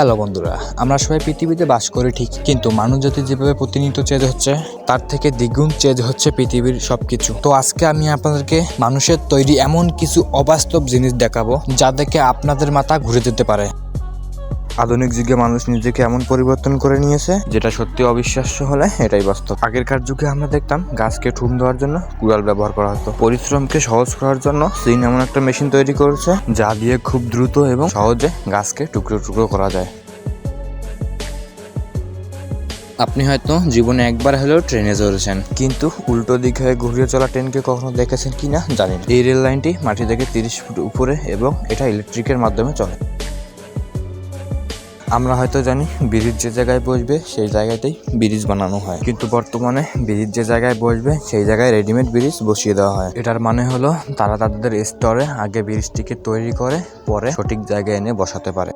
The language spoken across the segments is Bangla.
হ্যালো বন্ধুরা, আমরা সবাই পৃথিবীতে বাস করি ঠিক, কিন্তু মানুষ জাতি যেভাবে প্রতিনিয়ত চেঞ্জ হচ্ছে তার থেকে দ্বিগুণ চেঞ্জ হচ্ছে পৃথিবীর সবকিছু। তো আজকে আমি আপনাদেরকে মানুষের তৈরি এমন কিছু অবাস্তব জিনিস দেখাবো যা দেখে আপনাদের মাথা ঘুরে যেতে পারে। আধুনিক যুগে মানুষ নিজেকে এমন পরিবর্তন করে নিয়েছে যেটা সত্যি অবিশ্বাস্য হলে এটাই বাস্তব। আগেরকার যুগে আমরা দেখতাম গাছকে ঠুম দেওয়ার জন্য কুড়াল ব্যবহার করা হতো। পরিশ্রমকে সহজ করার জন্য চীন এমন একটা মেশিন তৈরি করেছে যা দিয়ে খুব দ্রুত এবং সহজে গাছকে টুকরো টুকরো করা যায়। আপনি হয়তো জীবনে একবার হলেও ট্রেনে চড়েছেন, কিন্তু উল্টো দিক হয়ে ঘুরিয়ে চলা ট্রেনকে কখনো দেখেছেন কিনা জানি না। এই রেল লাইনটি মাটি থেকে 30 ফুট উপরে এবং এটা ইলেকট্রিকের মাধ্যমে চলে। আমরা হয়তো জানি ব্রিজ যে জায়গায় বসবে সেই জায়গাতেই ব্রিজ বানানো হয়, কিন্তু বর্তমানে ব্রিজ যে জায়গায় বসবে সেই জায়গায় রেডিমেড ব্রিজ বসিয়ে দেওয়া হয়। এটার মানে হলো তারা তাদের স্তরে আগে ব্রিজটিকে তৈরি করে পরে সঠিক জায়গায় এনে বসাতে পারে।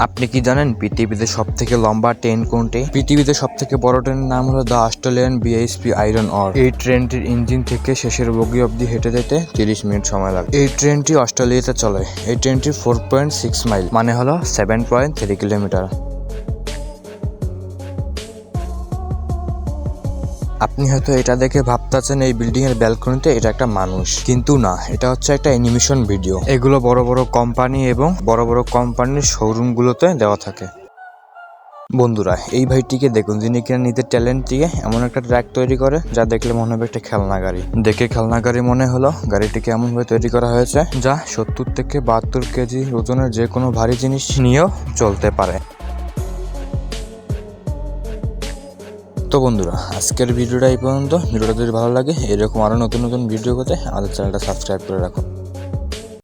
আপনি কি জানেন পৃথিবীতে সব থেকে লম্বা ট্রেন কোনটি? পৃথিবীতে সব থেকে বড় ট্রেনের নাম হলো the Australian BHP iron or. এই ট্রেনটির ইঞ্জিন থেকে শেষের বগি অবধি হেঁটে যেতে 30 মিনিট সময় লাগে। এই ট্রেনটি অস্ট্রেলিয়াতে চলে। এই ট্রেনটি 4.6 মাইল মানে হলো 7.3 কিলোমিটার। আপনি হয়তো এটা দেখে ভাবতেছেন এই বিল্ডিং এর ব্যালকনিতে এটা একটা মানুষ, কিন্তু না, এটা হচ্ছে একটা অ্যানিমেশন ভিডিও। এগুলো বড় বড় কোম্পানি এবং বড় বড় কোম্পানির শোরুম গুলোতে দেওয়া থাকে। বন্ধুরা, এই ভাইটিকে দেখুন, যিনি কিনা নিজের ট্যালেন্ট দিয়ে এমন একটা ট্র্যাক তৈরি করে যা দেখলে মনে হবে একটা খেলনা গাড়ি। দেখে খেলনা গাড়ি মনে হলো, গাড়িটিকে এমন ভাবে তৈরি করা হয়েছে যা 70 থেকে 72 কেজি ওজনের যে কোনো ভারী জিনিস নিয়েও চলতে পারে। তো বন্ধুরা, আজকের ভিডিওটা এই পর্যন্ত। ভিডিওটা যদি ভালো লাগে এরকম আরো নতুন নতুন ভিডিও পেতে আমাদের চ্যানেলটা সাবস্ক্রাইব করে রাখুন।